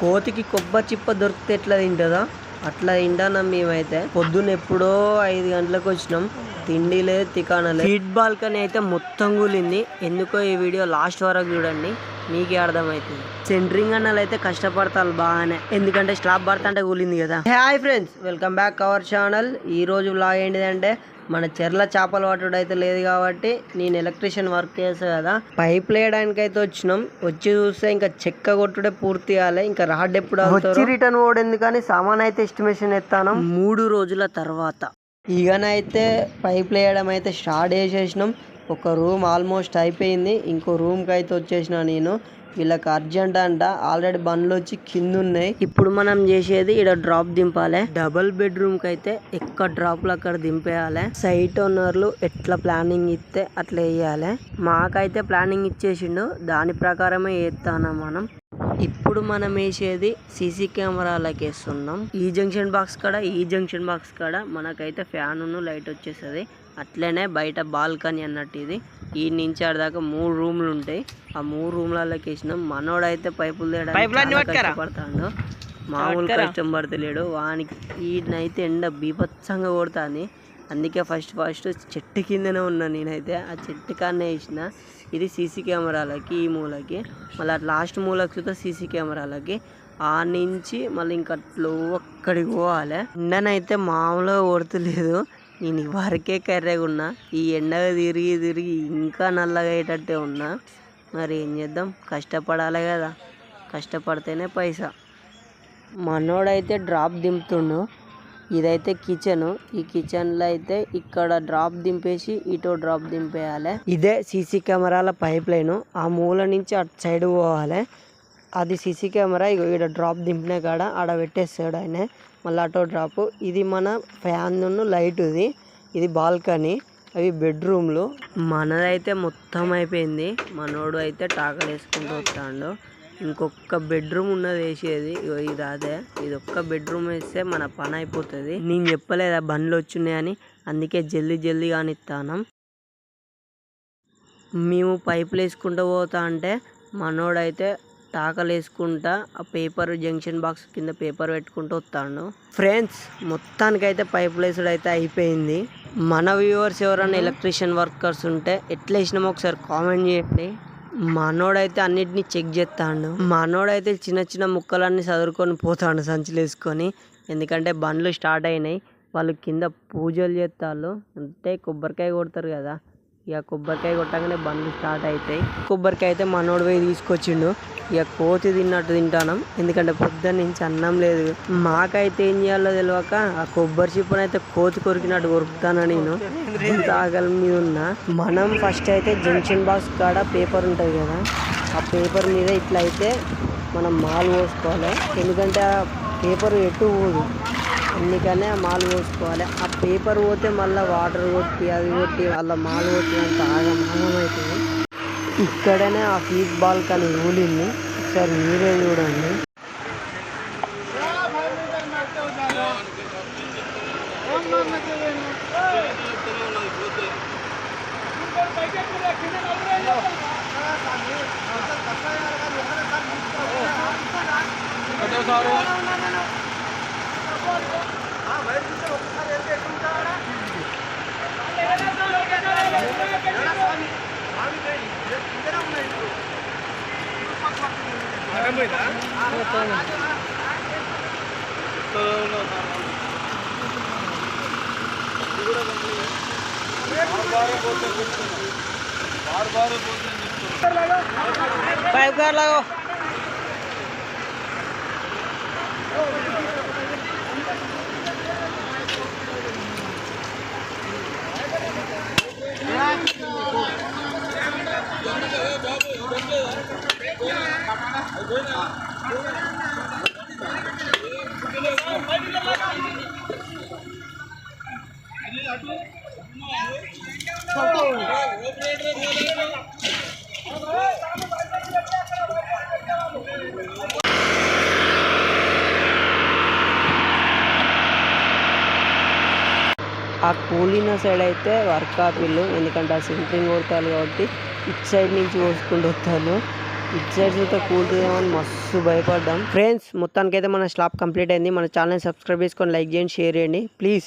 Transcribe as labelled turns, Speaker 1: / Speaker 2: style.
Speaker 1: కోతికి కొబ్బరి చిప్ప దొరికితే ఎట్లా తింటుందా అట్లా తింటాం మేమైతే. పొద్దున్న ఎప్పుడో 5 గంటలకు వచ్చినాం, తిండి లేదు తికానా లేదు. సీట్ బాల్కనీ అయితే మొత్తం కూలింది. ఎందుకో ఈ వీడియో లాస్ట్ వరకు చూడండి, మీకే అర్థమవుతుంది. సెంటరింగ్ అన్నలు అయితే కష్టపడతారు బాగానే, ఎందుకంటే స్లాబ్ పడతా కూలింది కదా. Hi friends, welcome back our channel. ఈ రోజు వ్లాగ్ ఏంటిదంటే, మన చెర్ల చేపలు పట్టుడు అయితే లేదు కాబట్టి నేను ఎలక్ట్రీషియన్ వర్క్ చేస్తా కదా, పైప్ వేయడానికి అయితే వచ్చినాం. వచ్చి చూస్తే ఇంకా చెక్క కొట్టుడే పూర్తి కాలే, ఇంకా రాడ్ ఎప్పుడు వచ్చి రిటర్న్ ఓడింది. కానీ సామాన్ అయితే ఎస్టిమేషన్ ఎత్తాను 3 రోజుల తర్వాత. ఇకనైతే పైప్ వేయడం అయితే స్టార్ట్ చేసేసినాం. ఒక రూమ్ ఆల్మోస్ట్ అయిపోయింది, ఇంకో రూమ్కి అయితే వచ్చేసిన నేను. వీళ్ళకి అర్జెంట్ అంట, ఆల్రెడీ బండ్లు వచ్చి కింద ఉన్నాయి. ఇప్పుడు మనం చేసేది ఇక్కడ డ్రాప్ దింపాలి. డబుల్ బెడ్రూమ్ కి అయితే ఎక్కడ డ్రాప్లు అక్కడ దింపేయాలి. సైట్ ఓనర్లు ఎట్లా ప్లానింగ్ ఇస్తే అట్లా వేయాలి. మాకైతే ప్లానింగ్ ఇచ్చేసిండు, దాని ప్రకారమే వేస్తాను మనం. ఇప్పుడు మనం వేసేది సీసీ కెమెరాలకి వేస్తున్నాం. ఈ జంక్షన్ బాక్స్ కాడ మనకైతే ఫ్యాన్ లైట్ వచ్చేస్తుంది. అట్లనే బయట బాల్కనీ అన్నట్టు ఇది. ఈ నుంచి ఆడదాకా 3 రూమ్లు ఉంటాయి. ఆ 3 రూమ్లలోకి వేసినాం. మనోడైతే పైపులు కష్టపడతాడు, మామూలు కష్టం పడతలేడు. వానికి ఈయనైతే ఎండ బీభత్సంగా కొడుతుంది. అందుకే ఫస్ట్ చెట్టు కిందనే ఉన్నా నేనైతే. ఆ చెట్టు కాడనే వేసిన. ఇది సీసీ కెమెరాలకి ఈ మూలకి, మళ్ళీ లాస్ట్ మూలకి చూస్తే సీసీ కెమెరాలకి. ఆ నుంచి మళ్ళీ ఇంకట్లో అక్కడికి పోవాలి. ఎండనైతే మామూలుగా కొడతలేదు. నేను వరకే కర్రెగా ఉన్నా, ఈ ఎండగా తిరిగి ఇంకా నల్లగా అయ్యేటట్టే ఉన్నా. మరి ఏం చేద్దాం, కష్టపడాలి కదా, కష్టపడితేనే పైసా. మనోడైతే డ్రాప్ దింపుతుండు. ఇదైతే కిచెన్. ఈ కిచెన్లో అయితే ఇక్కడ డ్రాప్ దింపేసి ఇటో డ్రాప్ దింపేయాలి. ఇదే సీసీ కెమెరాల పైప్ లైన్. ఆ మూల నుంచి అటు సైడ్ పోవాలి. అది సీసీ కెమెరా. ఇగో ఇక్కడ డ్రాప్ దింపిన కాడ ఆడ పెట్టేస్తాడు ఆయన. మళ్ళీ ఆటో డ్రాప్. ఇది మన ఫ్యాన్ లైట్. ఇది బాల్కనీ, అవి బెడ్రూమ్లు. మనదైతే మొత్తం అయిపోయింది. మనోడు అయితే టాకలు వేసుకుంటూ వస్తాడు. ఇంకొక బెడ్రూమ్ ఉన్నది వేసేది. ఇది అదే, ఇది ఒక్క బెడ్రూమ్ వేస్తే మన పని అయిపోతుంది. నేను చెప్పలేదా బండ్లు వచ్చినాయని, అందుకే జల్దీ కానిస్తాను. మేము పైపులు వేసుకుంటూ పోతా అంటే మనోడైతే టాకలు వేసుకుంటా ఆ పేపర్ జంక్షన్ బాక్స్ కింద పేపర్ పెట్టుకుంటూ వస్తాడు. ఫ్రెండ్స్, మొత్తానికైతే పైప్ వేసుడు అయితే అయిపోయింది. మన వ్యూవర్స్ ఎవరైనా ఎలక్ట్రీషియన్ వర్కర్స్ ఉంటే ఎట్లా వేసినామో ఒకసారి కామెంట్ చేయండి. మనోడైతే అన్నిటినీ చెక్ చేస్తాడు. మనోడైతే చిన్న ముక్కలన్నీ చదువుకొని పోతాడు సంచులు వేసుకొని. ఎందుకంటే బండ్లు స్టార్ట్ అయినాయి. వాళ్ళు కింద పూజలు చేస్తారు, అంటే కొబ్బరికాయ కొడతారు కదా. ఇక కొబ్బరికాయ కొట్టగానే బండ్లు స్టార్ట్ అవుతాయి. కొబ్బరికాయ అయితే మనోడు పోయి తీసుకొచ్చిండు. ఇక కోతి తిన్నట్టు తింటాను, ఎందుకంటే పొద్దున్న నుంచి అన్నం లేదు. మాకైతే ఏం చేయాలో తెలియక ఆ కొబ్బరి చిప్పనైతే కోతి కొరికినట్టు కొరుకుతాను నేను. ఇంత ఆకలి మీద ఉన్నా. మనం ఫస్ట్ అయితే జంక్షన్ బాక్స్ కాడ పేపర్ ఉంటుంది కదా, ఆ పేపర్ మీద ఇట్లా అయితే మనం మాల్ పోసుకోవాలి. ఎందుకంటే ఆ పేపర్ ఎటు పోదు, అందుకనే ఆ మాల్ పోసుకోవాలి. ఆ పేపర్ పోతే మళ్ళీ వాటర్ కొట్టి అది కొట్టి అలా మాల్ కొట్టి అంత ఆగమవుతుంది. ఇక్కడనే ఆ ఫీట్ బాల్కనీ ఊలింది. ఒకసారి మీరే చూడండి. पाइप कार लगाओ. ఆ కూలిన సైడ్ అయితే వర్క్ ఆపిల్లు, ఎందుకంటే ఆ సెంటరింగ్ కొడతారు కాబట్టి ఇటు సైడ్ నుంచి పోసుకుంటూ వస్తాను. ఇటు సైడ్ చూస్తే కూలుతుందేమో అని మస్తు భయపడ్డాం ఫ్రెండ్స్. మొత్తానికైతే మన స్లాబ్ కంప్లీట్ అయింది. మన ఛానల్ సబ్స్క్రైబ్ చేసుకొని లైక్ చేయండి, షేర్ చేయండి ప్లీజ్.